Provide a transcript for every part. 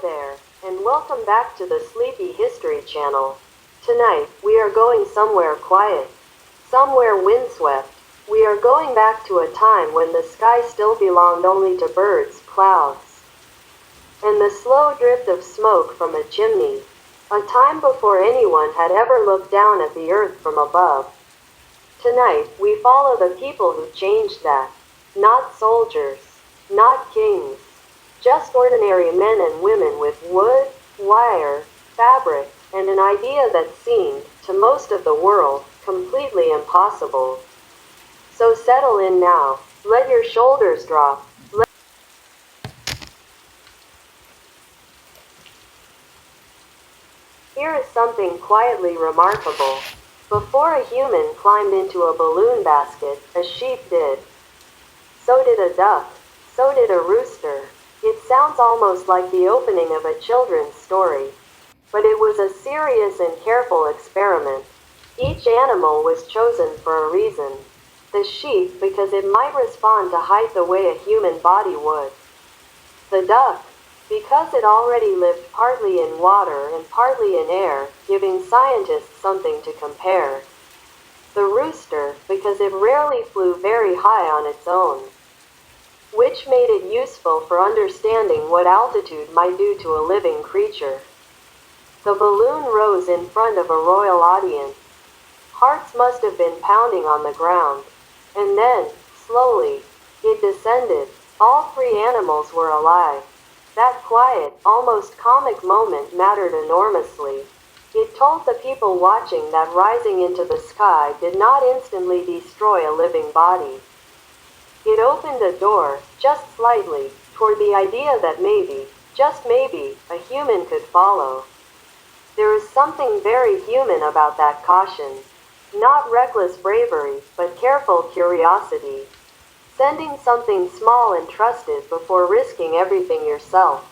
there, and welcome back to the Sleepy History Channel. Tonight, we are going somewhere quiet, somewhere windswept. We are going back to a time when the sky still belonged only to birds, clouds, and the slow drift of smoke from a chimney. A time before anyone had ever looked down at the earth from above. Tonight, we follow the people who changed that. Not soldiers, not kings, just ordinary men and women with wood, wire, fabric, and an idea that seemed, to most of the world, completely impossible. So settle in now, let your shoulders drop. Here is something quietly remarkable. Before a human climbed into a balloon basket, a sheep did. So did a duck. So did a rooster. It sounds almost like the opening of a children's story. But it was a serious and careful experiment. Each animal was chosen for a reason. The sheep because it might respond to height the way a human body would. The duck because it already lived partly in water and partly in air, giving scientists something to compare. The rooster because it rarely flew very high on its own, which made it useful for understanding what altitude might do to a living creature. The balloon rose in front of a royal audience. Hearts must have been pounding on the ground. And then, slowly, it descended. All three animals were alive. That quiet, almost comic moment mattered enormously. It told the people watching that rising into the sky did not instantly destroy a living body. It opened a door, just slightly, toward the idea that maybe, just maybe, a human could follow. There is something very human about that caution. Not reckless bravery, but careful curiosity. Sending something small and trusted before risking everything yourself.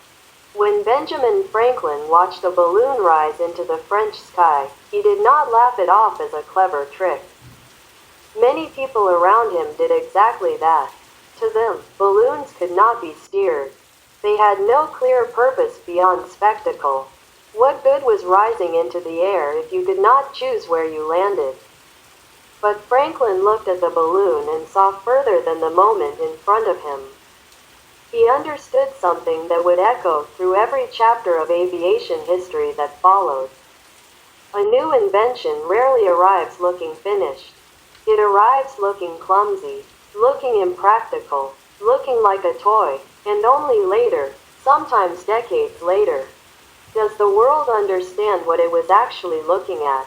When Benjamin Franklin watched a balloon rise into the French sky, he did not laugh it off as a clever trick. Many people around him did exactly that. To them, balloons could not be steered. They had no clear purpose beyond spectacle. What good was rising into the air if you could not choose where you landed? But Franklin looked at the balloon and saw further than the moment in front of him. He understood something that would echo through every chapter of aviation history that followed. A new invention rarely arrives looking finished. It arrives looking clumsy, looking impractical, looking like a toy, and only later, sometimes decades later, does the world understand what it was actually looking at.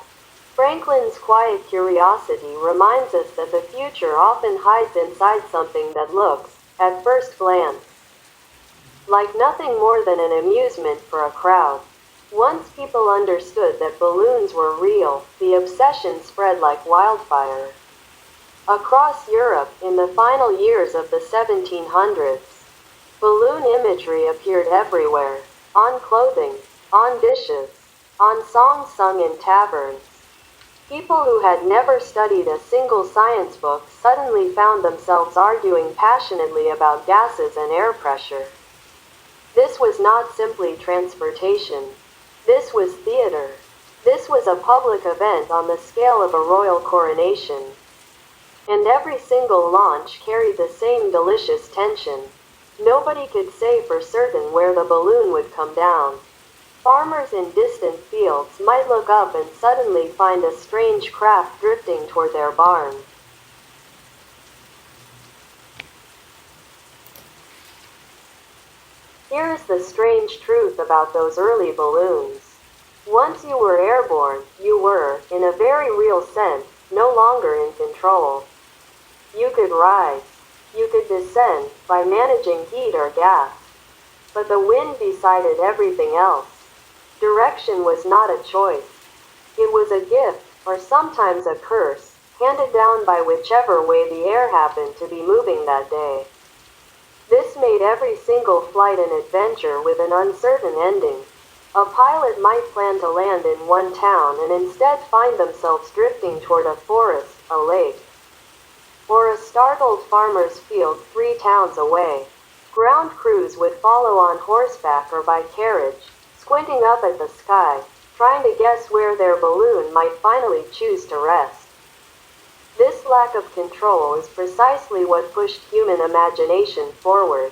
Franklin's quiet curiosity reminds us that the future often hides inside something that looks, at first glance, like nothing more than an amusement for a crowd. Once people understood that balloons were real, the obsession spread like wildfire. Across Europe, in the final years of the 1700s, balloon imagery appeared everywhere, on clothing, on dishes, on songs sung in taverns. People who had never studied a single science book suddenly found themselves arguing passionately about gases and air pressure. This was not simply transportation. This was theater. This was a public event on the scale of a royal coronation. And every single launch carried the same delicious tension. Nobody could say for certain where the balloon would come down. Farmers in distant fields might look up and suddenly find a strange craft drifting toward their barn. Here is the strange truth about those early balloons. Once you were airborne, you were, in a very real sense, no longer in control. You could rise. You could descend by managing heat or gas. But the wind decided everything else. Direction was not a choice. It was a gift, or sometimes a curse, handed down by whichever way the air happened to be moving that day. This made every single flight an adventure with an uncertain ending. A pilot might plan to land in one town and instead find themselves drifting toward a forest, a lake, or a startled farmer's field 3 towns away. Ground crews would follow on horseback or by carriage, squinting up at the sky, trying to guess where their balloon might finally choose to rest. This lack of control is precisely what pushed human imagination forward.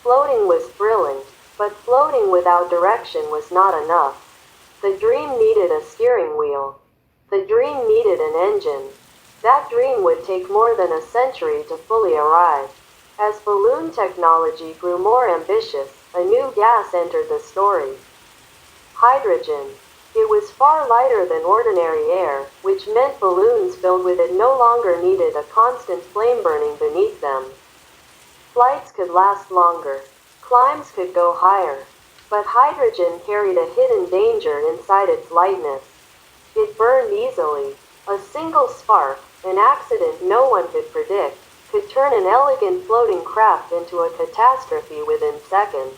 Floating was thrilling, but floating without direction was not enough. The dream needed a steering wheel. The dream needed an engine. That dream would take more than a century to fully arrive. As balloon technology grew more ambitious, a new gas entered the story. Hydrogen. It was far lighter than ordinary air, which meant balloons filled with it no longer needed a constant flame burning beneath them. Flights could last longer. Climbs could go higher. But hydrogen carried a hidden danger inside its lightness. It burned easily. A single spark, an accident no one could predict, could turn an elegant floating craft into a catastrophe within seconds.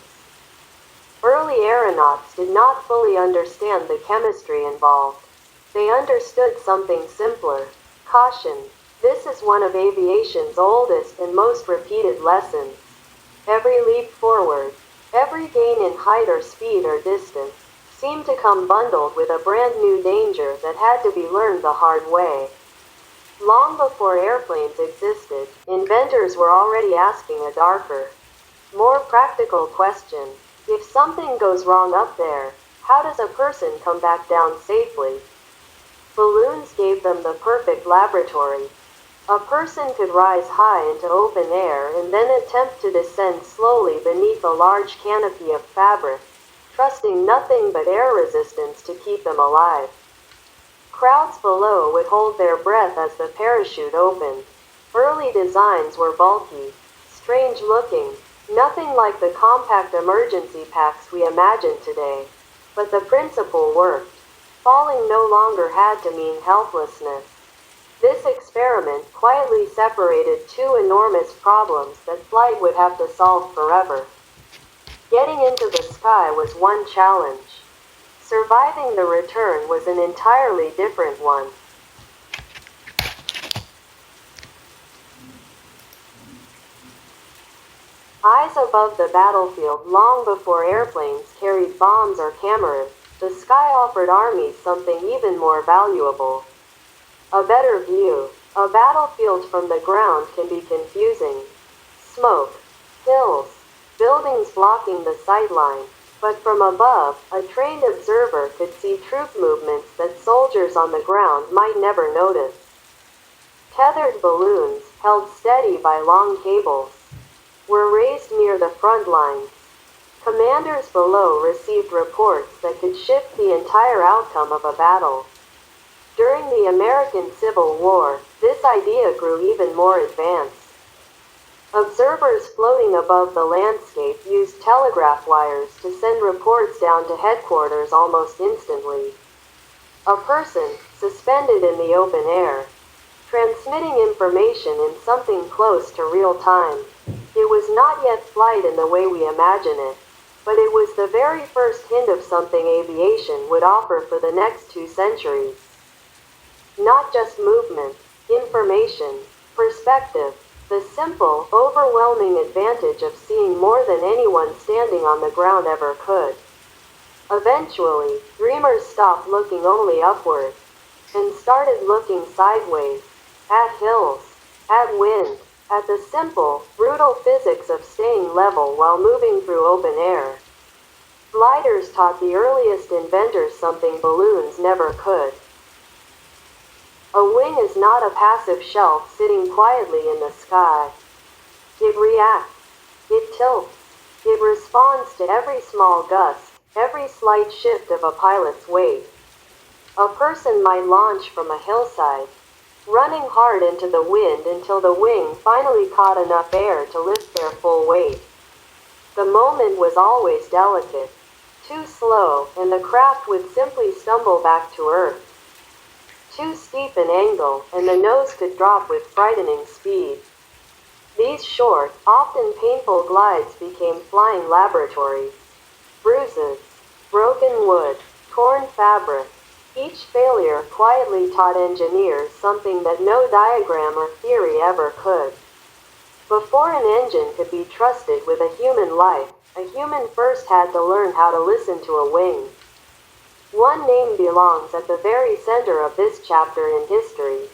Early aeronauts did not fully understand the chemistry involved. They understood something simpler: caution. This is one of aviation's oldest and most repeated lessons. Every leap forward, every gain in height or speed or distance, seemed to come bundled with a brand new danger that had to be learned the hard way. Long before airplanes existed, inventors were already asking a darker, more practical question. If something goes wrong up there, how does a person come back down safely? Balloons gave them the perfect laboratory. A person could rise high into open air and then attempt to descend slowly beneath a large canopy of fabric, trusting nothing but air resistance to keep them alive. Crowds below would hold their breath as the parachute opened. Early designs were bulky, strange looking, nothing like the compact emergency packs we imagine today. But the principle worked. Falling no longer had to mean helplessness. This experiment quietly separated two enormous problems that flight would have to solve forever. Getting into the sky was one challenge. Surviving the return was an entirely different one. Eyes above the battlefield. Long before airplanes carried bombs or cameras, the sky offered armies something even more valuable: a better view. A battlefield from the ground can be confusing. Smoke, hills, buildings blocking the sightline. But from above, a trained observer could see troop movements that soldiers on the ground might never notice. Tethered balloons, held steady by long cables, were raised near the front lines. Commanders below received reports that could shift the entire outcome of a battle. During the American Civil War, this idea grew even more advanced. Observers floating above the landscape used telegraph wires to send reports down to headquarters almost instantly. A person, suspended in the open air, transmitting information in something close to real time. It was not yet flight in the way we imagine it, but it was the very first hint of something aviation would offer for the next 2 centuries. Not just movement, information, perspective, the simple, overwhelming advantage of seeing more than anyone standing on the ground ever could. Eventually, dreamers stopped looking only upward, and started looking sideways, at hills, at wind, at the simple, brutal physics of staying level while moving through open air. Gliders taught the earliest inventors something balloons never could. A wing is not a passive shelf sitting quietly in the sky. It reacts. It tilts. It responds to every small gust, every slight shift of a pilot's weight. A person might launch from a hillside, running hard into the wind until the wing finally caught enough air to lift their full weight. The moment was always delicate, too slow, and the craft would simply stumble back to earth. Too steep an angle, and the nose could drop with frightening speed. These short, often painful glides became flying laboratories. Bruises, broken wood, torn fabric. Each failure quietly taught engineers something that no diagram or theory ever could. Before an engine could be trusted with a human life, a human first had to learn how to listen to a wing. One name belongs at the very center of this chapter in history.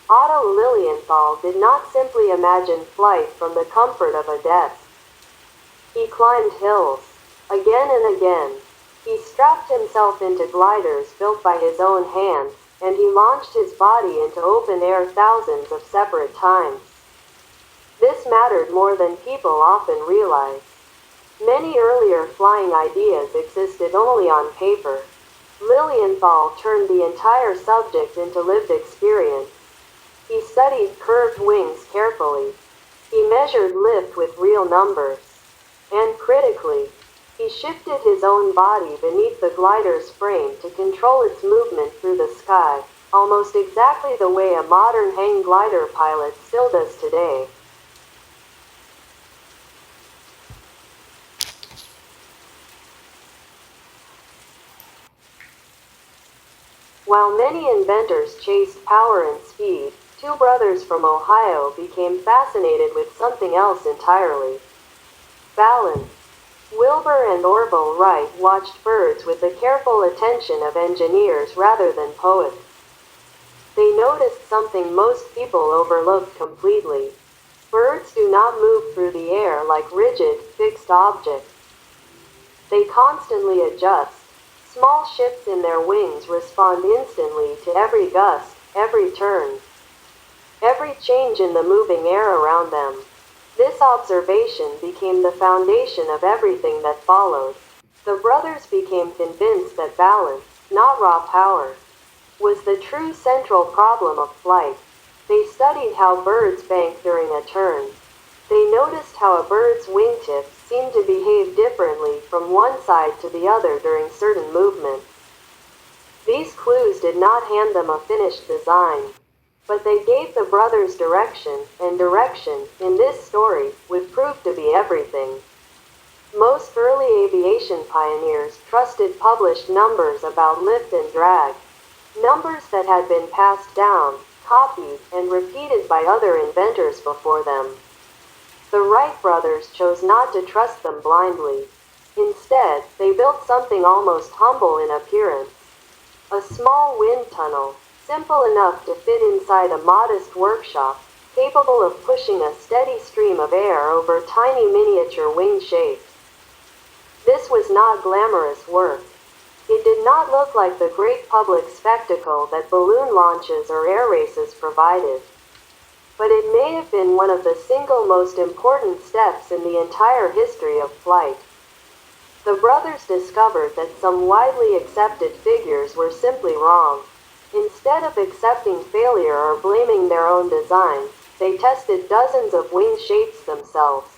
Otto Lilienthal did not simply imagine flight from the comfort of a desk. He climbed hills, again and again. He strapped himself into gliders built by his own hands, and he launched his body into open air thousands of separate times. This mattered more than people often realize. Many earlier flying ideas existed only on paper. Lilienthal turned the entire subject into lived experience. He studied curved wings carefully. He measured lift with real numbers. And critically, he shifted his own body beneath the glider's frame to control its movement through the sky, almost exactly the way a modern hang glider pilot still does today. While many inventors chased power and speed, two brothers from Ohio became fascinated with something else entirely: balance. Wilbur and Orville Wright watched birds with the careful attention of engineers rather than poets. They noticed something most people overlooked completely. Birds do not move through the air like rigid, fixed objects. They constantly adjust. Small shifts in their wings respond instantly to every gust, every turn, every change in the moving air around them. This observation became the foundation of everything that followed. The brothers became convinced that balance, not raw power, was the true central problem of flight. They studied how birds bank during a turn. They noticed how a bird's wingtips seemed to behave differently from one side to the other during certain movements. These clues did not hand them a finished design, but they gave the brothers direction, and direction, in this story, would prove to be everything. Most early aviation pioneers trusted published numbers about lift and drag, numbers that had been passed down, copied, and repeated by other inventors before them. The Wright brothers chose not to trust them blindly. Instead, they built something almost humble in appearance: a small wind tunnel, simple enough to fit inside a modest workshop, capable of pushing a steady stream of air over tiny miniature wing shapes. This was not glamorous work. It did not look like the great public spectacle that balloon launches or air races provided. But it may have been one of the single most important steps in the entire history of flight. The brothers discovered that some widely accepted figures were simply wrong. Instead of accepting failure or blaming their own designs, they tested dozens of wing shapes themselves,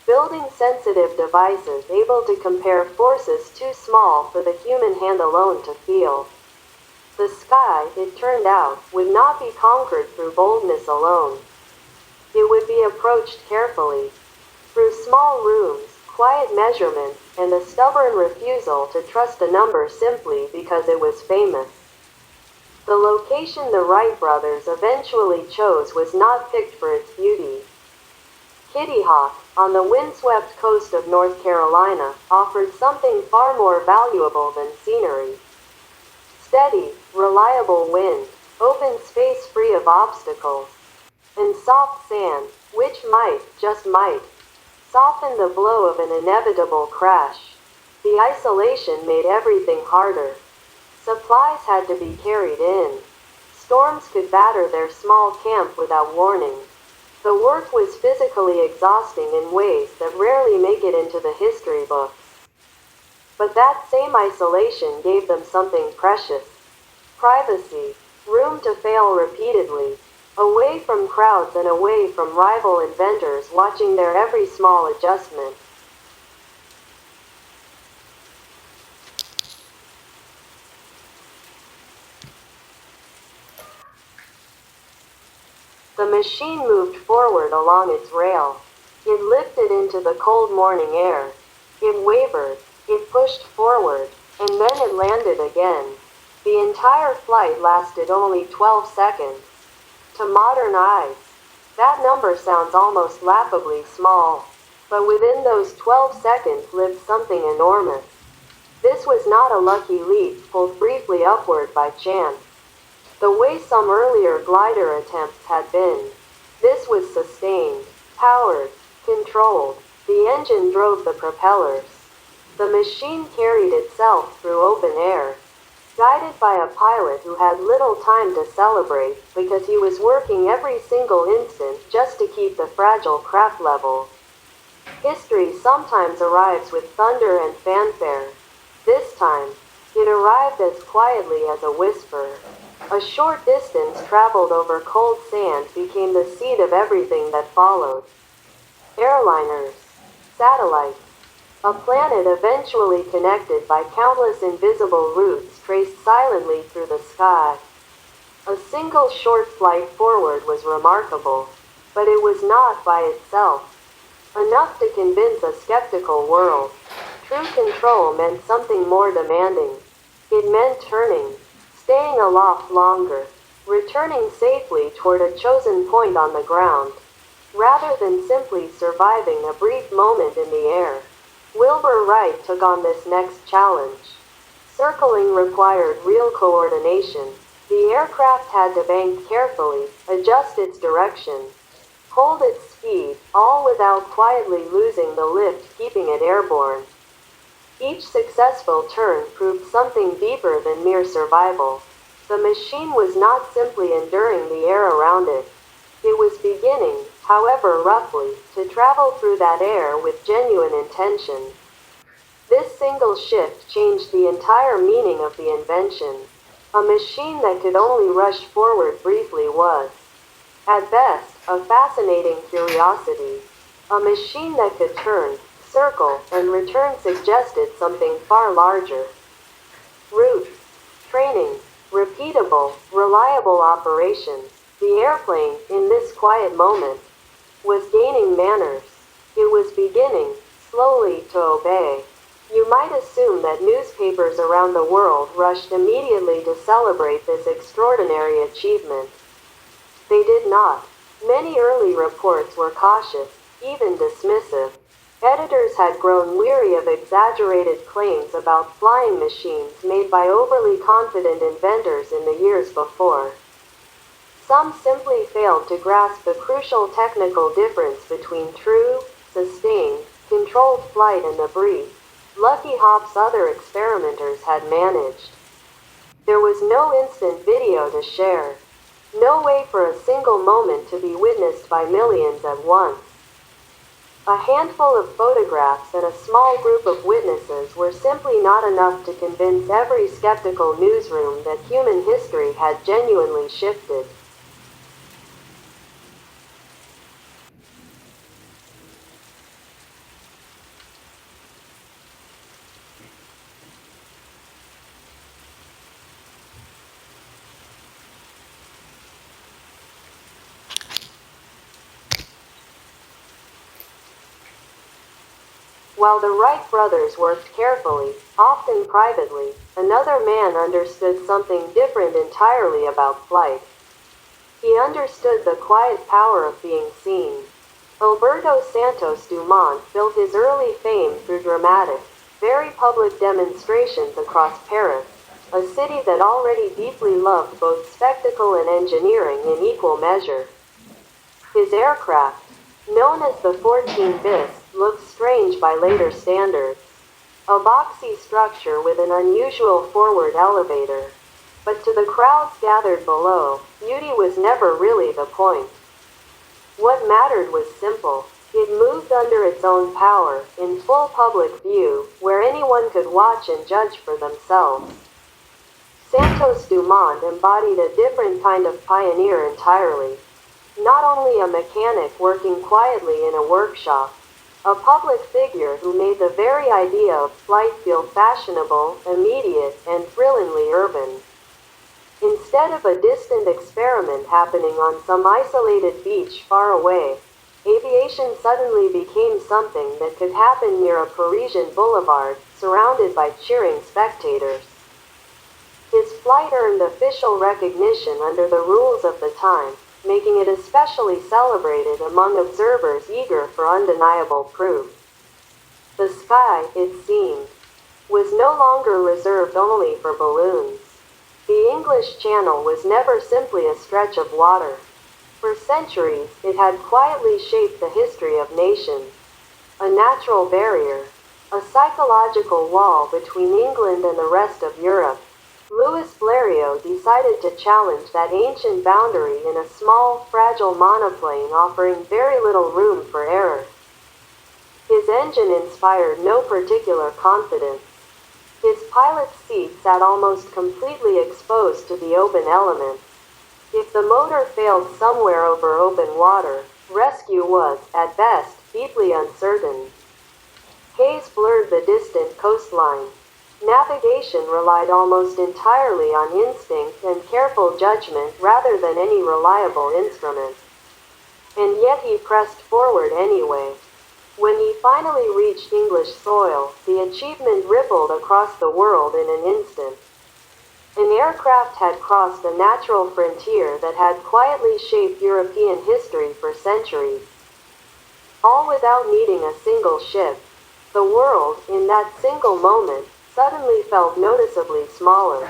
building sensitive devices able to compare forces too small for the human hand alone to feel. The sky, it turned out, would not be conquered through boldness alone. It would be approached carefully, through small rooms, quiet measurements, and a stubborn refusal to trust a number simply because it was famous. The location the Wright brothers eventually chose was not picked for its beauty. Kitty Hawk, on the windswept coast of North Carolina, offered something far more valuable than scenery. Steady, reliable wind, open space free of obstacles, and soft sand, which might, just might, soften the blow of an inevitable crash. The isolation made everything harder. Supplies had to be carried in. Storms could batter their small camp without warning. The work was physically exhausting in ways that rarely make it into the history books. But that same isolation gave them something precious: privacy, room to fail repeatedly, away from crowds and away from rival inventors watching their every small adjustment. The machine moved forward along its rail. It lifted into the cold morning air. It wavered. It pushed forward. And then it landed again. The entire flight lasted only 12 seconds. To modern eyes, That number sounds almost laughably small. But within those 12 seconds lived something enormous. This was not a lucky leap pulled briefly upward by chance. The way some earlier glider attempts had been. This was sustained, powered, controlled. The engine drove the propellers. The machine carried itself through open air, guided by a pilot who had little time to celebrate because he was working every single instant just to keep the fragile craft level. History sometimes arrives with thunder and fanfare. This time, it arrived as quietly as a whisper. A short distance traveled over cold sand became the seed of everything that followed. Airliners, satellites, a planet eventually connected by countless invisible routes traced silently through the sky. A single short flight forward was remarkable, but it was not by itself enough to convince a skeptical world. True control meant something more demanding. It meant turning, staying aloft longer, returning safely toward a chosen point on the ground, rather than simply surviving a brief moment in the air. Wilbur Wright took on this next challenge. Circling required real coordination. The aircraft had to bank carefully, adjust its direction, hold its speed, all without quietly losing the lift keeping it airborne. Each successful turn proved something deeper than mere survival. The machine was not simply enduring the air around it. It was beginning, however roughly, to travel through that air with genuine intention. This single shift changed the entire meaning of the invention. A machine that could only rush forward briefly was, at best, a fascinating curiosity. A machine that could turn, circle, and return suggested something far larger. Routes, training, repeatable, reliable operations. The airplane, in this quiet moment, was gaining manners. It was beginning, slowly, to obey. You might assume that newspapers around the world rushed immediately to celebrate this extraordinary achievement. They did not. Many early reports were cautious, even dismissive. Editors had grown weary of exaggerated claims about flying machines made by overly confident inventors in the years before. Some simply failed to grasp the crucial technical difference between true, sustained, controlled flight and the brief, lucky hops other experimenters had managed. There was no instant video to share. No way for a single moment to be witnessed by millions at once. A handful of photographs and a small group of witnesses were simply not enough to convince every skeptical newsroom that human history had genuinely shifted. While the Wright brothers worked carefully, often privately, another man understood something different entirely about flight. He understood the quiet power of being seen. Alberto Santos Dumont built his early fame through dramatic, very public demonstrations across Paris, a city that already deeply loved both spectacle and engineering in equal measure. His aircraft, known as the 14 bis, looked strange by later standards. A boxy structure with an unusual forward elevator. But to the crowds gathered below, beauty was never really the point. What mattered was simple. It moved under its own power, in full public view, where anyone could watch and judge for themselves. Santos Dumont embodied a different kind of pioneer entirely. Not only a mechanic working quietly in a workshop, a public figure who made the very idea of flight feel fashionable, immediate, and thrillingly urban. Instead of a distant experiment happening on some isolated beach far away, aviation suddenly became something that could happen near a Parisian boulevard, surrounded by cheering spectators. His flight earned official recognition under the rules of the time, making it especially celebrated among observers eager for undeniable proof. The sky, it seemed, was no longer reserved only for balloons. The English Channel was never simply a stretch of water. For centuries, it had quietly shaped the history of nations. A natural barrier, a psychological wall between England and the rest of Europe. Louis Blériot decided to challenge that ancient boundary in a small, fragile monoplane offering very little room for error. His engine inspired no particular confidence. His pilot's seat sat almost completely exposed to the open elements. If the motor failed somewhere over open water, rescue was, at best, deeply uncertain. Haze blurred the distant coastline. Navigation relied almost entirely on instinct and careful judgment rather than any reliable instrument. And yet he pressed forward anyway. When he finally reached English soil, the achievement rippled across the world in an instant. An aircraft had crossed a natural frontier that had quietly shaped European history for centuries. All without needing a single ship. The world, in that single moment, suddenly felt noticeably smaller.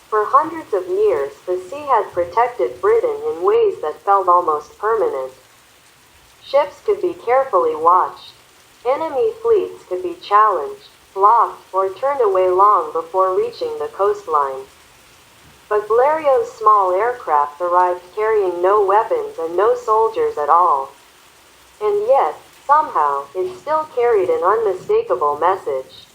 For hundreds of years, the sea had protected Britain in ways that felt almost permanent. Ships could be carefully watched. Enemy fleets could be challenged, blocked, or turned away long before reaching the coastline. But Blériot's small aircraft arrived carrying no weapons and no soldiers at all. And yet, somehow, it still carried an unmistakable message.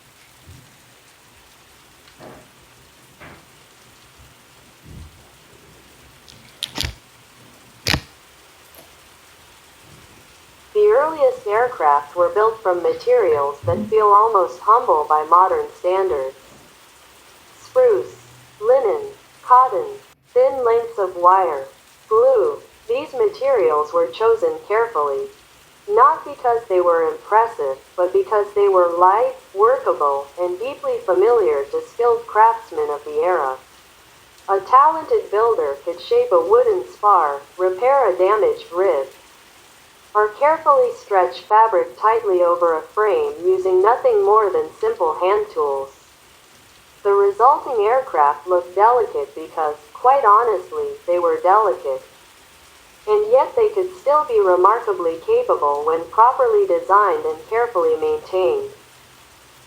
The earliest aircraft were built from materials that feel almost humble by modern standards. Spruce, linen, cotton, thin lengths of wire, glue, these materials were chosen carefully. Not because they were impressive, but because they were light, workable, and deeply familiar to skilled craftsmen of the era. A talented builder could shape a wooden spar, repair a damaged rib, or carefully stretch fabric tightly over a frame using nothing more than simple hand tools. The resulting aircraft looked delicate because, quite honestly, they were delicate. And yet they could still be remarkably capable when properly designed and carefully maintained.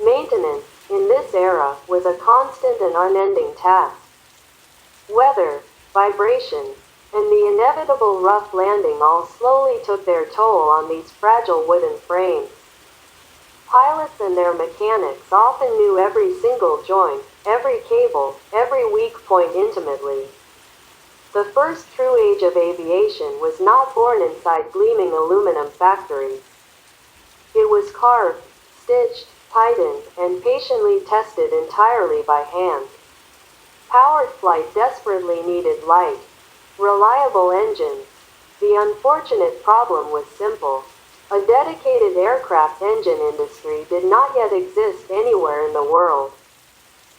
Maintenance, in this era, was a constant and unending task. Weather, vibration, and the inevitable rough landing all slowly took their toll on these fragile wooden frames. Pilots and their mechanics often knew every single joint, every cable, every weak point intimately. The first true age of aviation was not born inside gleaming aluminum factories. It was carved, stitched, tightened, and patiently tested entirely by hand. Powered flight desperately needed light, reliable engines. The unfortunate problem was simple. A dedicated aircraft engine industry did not yet exist anywhere in the world.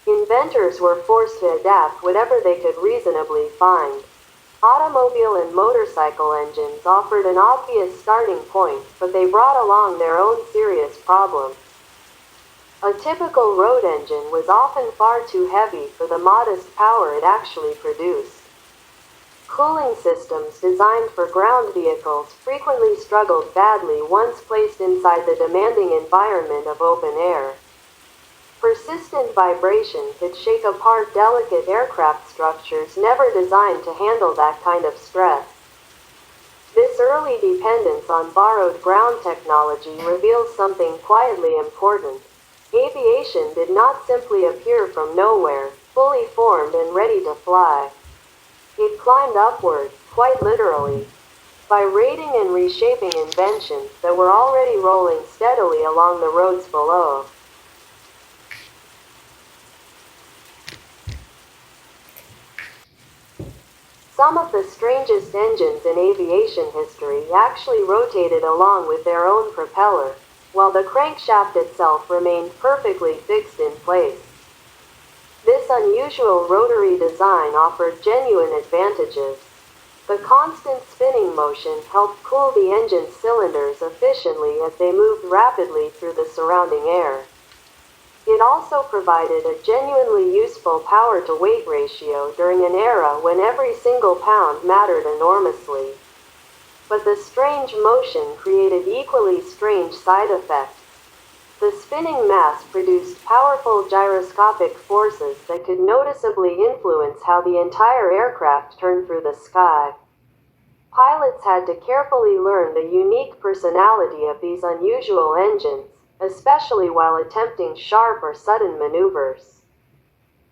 Inventors were forced to adapt whatever they could reasonably find. Automobile and motorcycle engines offered an obvious starting point, but they brought along their own serious problems. A typical road engine was often far too heavy for the modest power it actually produced. Cooling systems designed for ground vehicles frequently struggled badly once placed inside the demanding environment of open air. Persistent vibration could shake apart delicate aircraft structures never designed to handle that kind of stress. This early dependence on borrowed ground technology reveals something quietly important. Aviation did not simply appear from nowhere, fully formed and ready to fly. It climbed upward, quite literally, by raiding and reshaping inventions that were already rolling steadily along the roads below. Some of the strangest engines in aviation history actually rotated along with their own propeller, while the crankshaft itself remained perfectly fixed in place. This unusual rotary design offered genuine advantages. The constant spinning motion helped cool the engine's cylinders efficiently as they moved rapidly through the surrounding air. It also provided a genuinely useful power-to-weight ratio during an era when every single pound mattered enormously. But the strange motion created equally strange side effects. The spinning mass produced powerful gyroscopic forces that could noticeably influence how the entire aircraft turned through the sky. Pilots had to carefully learn the unique personality of these unusual engines, especially while attempting sharp or sudden maneuvers.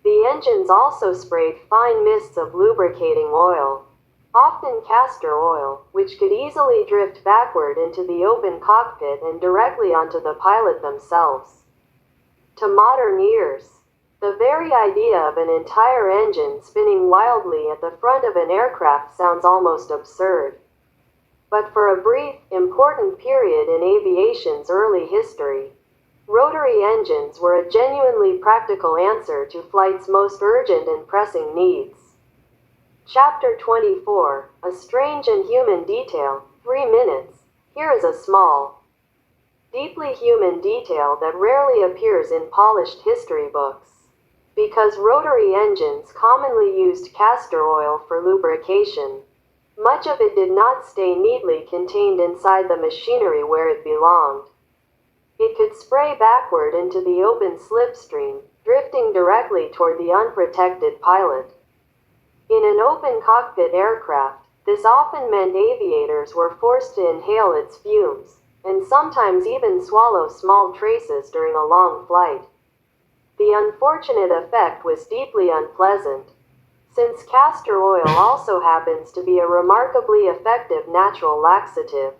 The engines also sprayed fine mists of lubricating oil, often castor oil, which could easily drift backward into the open cockpit and directly onto the pilot themselves. To modern ears, the very idea of an entire engine spinning wildly at the front of an aircraft sounds almost absurd. But for a brief, important period in aviation's early history, rotary engines were a genuinely practical answer to flight's most urgent and pressing needs. Chapter 24, A Strange and Human Detail, 3 minutes. Here is a small, deeply human detail that rarely appears in polished history books. Because rotary engines commonly used castor oil for lubrication, much of it did not stay neatly contained inside the machinery where it belonged. It could spray backward into the open slipstream, drifting directly toward the unprotected pilot. In an open cockpit aircraft, this often meant aviators were forced to inhale its fumes, and sometimes even swallow small traces during a long flight. The unfortunate effect was deeply unpleasant, since castor oil also happens to be a remarkably effective natural laxative.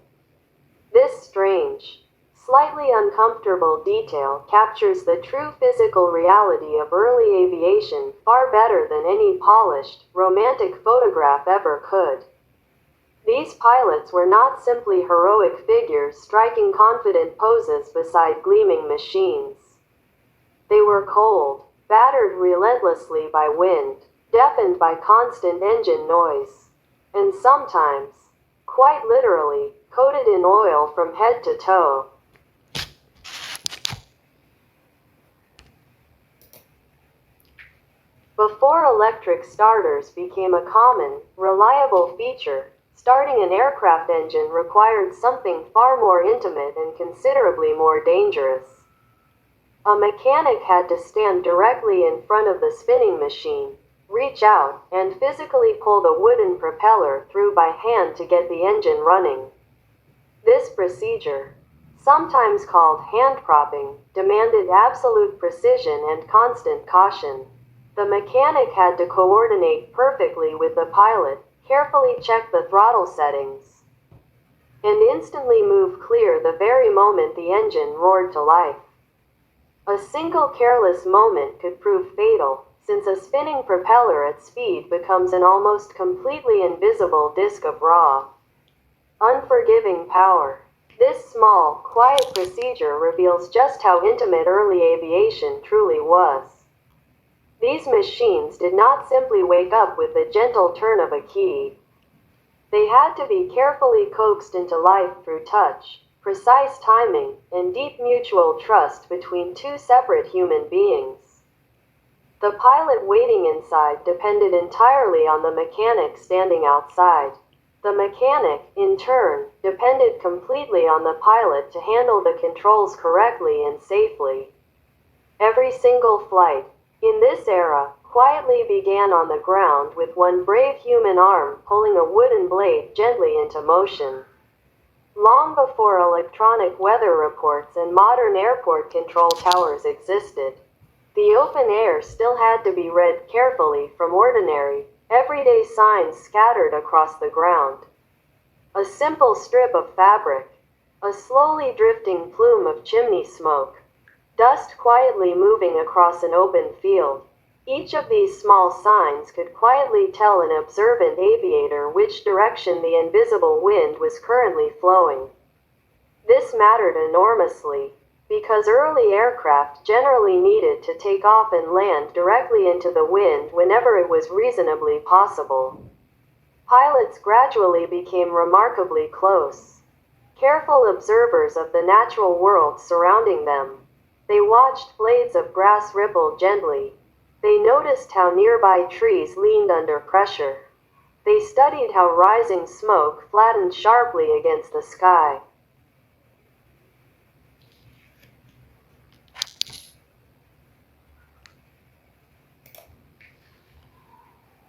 This strange, slightly uncomfortable detail captures the true physical reality of early aviation far better than any polished, romantic photograph ever could. These pilots were not simply heroic figures striking confident poses beside gleaming machines. They were cold, battered relentlessly by wind, deafened by constant engine noise, and sometimes, quite literally, coated in oil from head to toe. Before electric starters became a common, reliable feature, starting an aircraft engine required something far more intimate and considerably more dangerous. A mechanic had to stand directly in front of the spinning machine, reach out, and physically pull the wooden propeller through by hand to get the engine running. This procedure, sometimes called hand propping, demanded absolute precision and constant caution. The mechanic had to coordinate perfectly with the pilot, carefully check the throttle settings, and instantly move clear the very moment the engine roared to life. A single careless moment could prove fatal, since a spinning propeller at speed becomes an almost completely invisible disk of raw, unforgiving power. This small, quiet procedure reveals just how intimate early aviation truly was. These machines did not simply wake up with the gentle turn of a key. They had to be carefully coaxed into life through touch, precise timing, and deep mutual trust between two separate human beings. The pilot waiting inside depended entirely on the mechanic standing outside. The mechanic, in turn, depended completely on the pilot to handle the controls correctly and safely. Every single flight, in this era, quietly began on the ground with one brave human arm pulling a wooden blade gently into motion. Long before electronic weather reports and modern airport control towers existed, the open air still had to be read carefully from ordinary, everyday signs scattered across the ground. A simple strip of fabric, a slowly drifting plume of chimney smoke, dust quietly moving across an open field. Each of these small signs could quietly tell an observant aviator which direction the invisible wind was currently flowing. This mattered enormously, because early aircraft generally needed to take off and land directly into the wind whenever it was reasonably possible. Pilots gradually became remarkably close, careful observers of the natural world surrounding them. They watched blades of grass ripple gently. They noticed how nearby trees leaned under pressure. They studied how rising smoke flattened sharply against the sky.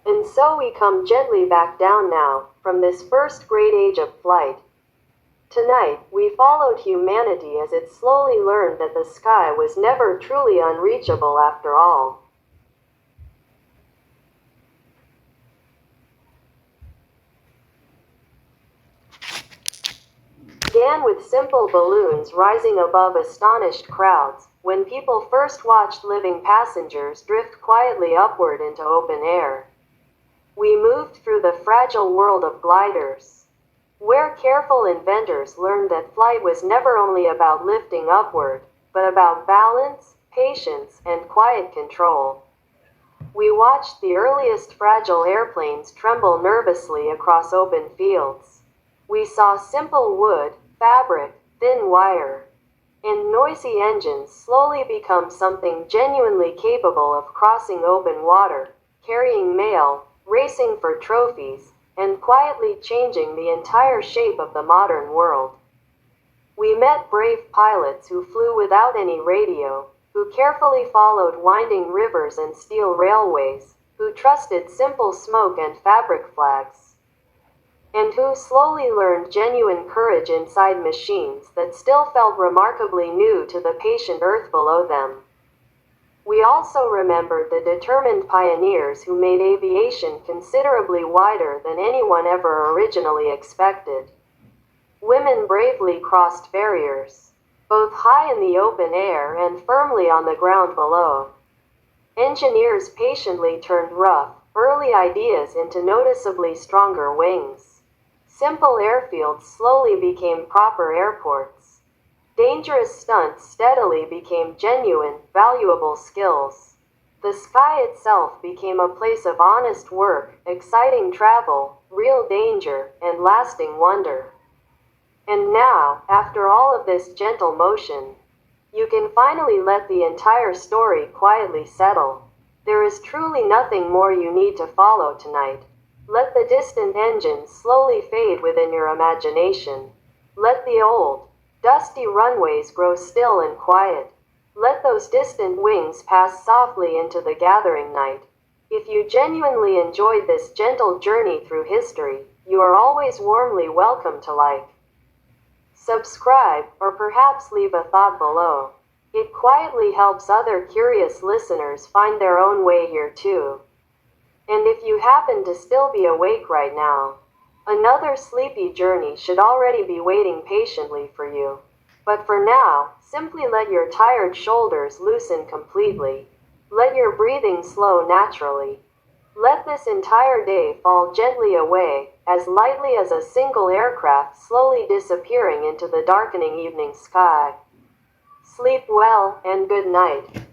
And so we come gently back down now, from this first great age of flight. Tonight, we followed humanity as it slowly learned that the sky was never truly unreachable after all. Began with simple balloons rising above astonished crowds, when people first watched living passengers drift quietly upward into open air. We moved through the fragile world of gliders, where careful inventors learned that flight was never only about lifting upward, but about balance, patience, and quiet control. We watched the earliest fragile airplanes tremble nervously across open fields. We saw simple wood, fabric, thin wire, and noisy engines slowly become something genuinely capable of crossing open water, carrying mail, racing for trophies, and quietly changing the entire shape of the modern world. We met brave pilots who flew without any radio, who carefully followed winding rivers and steel railways, who trusted simple smoke and fabric flags, and who slowly learned genuine courage inside machines that still felt remarkably new to the patient earth below them. We also remembered the determined pioneers who made aviation considerably wider than anyone ever originally expected. Women bravely crossed barriers, both high in the open air and firmly on the ground below. Engineers patiently turned rough, early ideas into noticeably stronger wings. Simple airfields slowly became proper airports. Dangerous stunts steadily became genuine, valuable skills. The sky itself became a place of honest work, exciting travel, real danger, and lasting wonder. And now, after all of this gentle motion, you can finally let the entire story quietly settle. There is truly nothing more you need to follow tonight. Let the distant engines slowly fade within your imagination. Let the old, dusty runways grow still and quiet. Let those distant wings pass softly into the gathering night. If you genuinely enjoyed this gentle journey through history, you are always warmly welcome to like, subscribe, or perhaps leave a thought below. It quietly helps other curious listeners find their own way here too. And if you happen to still be awake right now, another sleepy journey should already be waiting patiently for you. But for now, simply let your tired shoulders loosen completely. Let your breathing slow naturally. Let this entire day fall gently away, as lightly as a single aircraft slowly disappearing into the darkening evening sky. Sleep well, and good night.